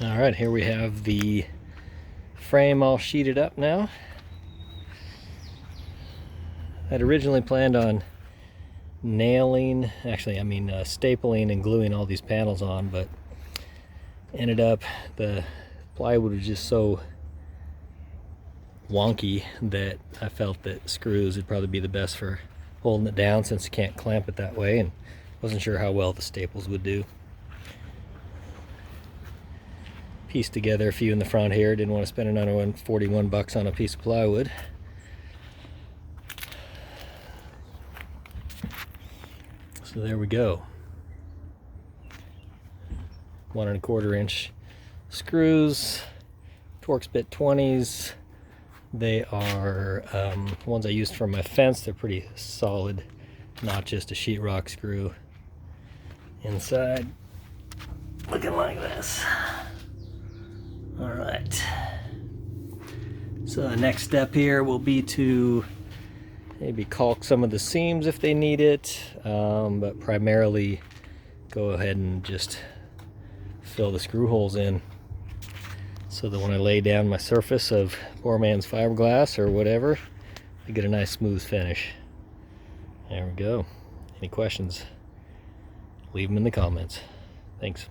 Alright, here we have the frame all sheeted up now. I'd originally planned on nailing, stapling and gluing all these panels on, but ended up the plywood was just so wonky that I felt that screws would probably be the best for holding it down, since you can't clamp it that way, and wasn't sure how well the staples would do. Pieced together a few in the front here. Didn't want to spend another 41 bucks on a piece of plywood. So there we go. 1 1/4 inch screws, Torx bit 20s. They are ones I used for my fence. They're pretty solid, not just a sheetrock screw. Inside, looking like this. All right. So the next step here will be to maybe caulk some of the seams if they need it, but primarily go ahead and just fill the screw holes in, so that when I lay down my surface of poor man's fiberglass or whatever, I get a nice smooth finish. There we go. Any questions? Leave them in the comments. Thanks.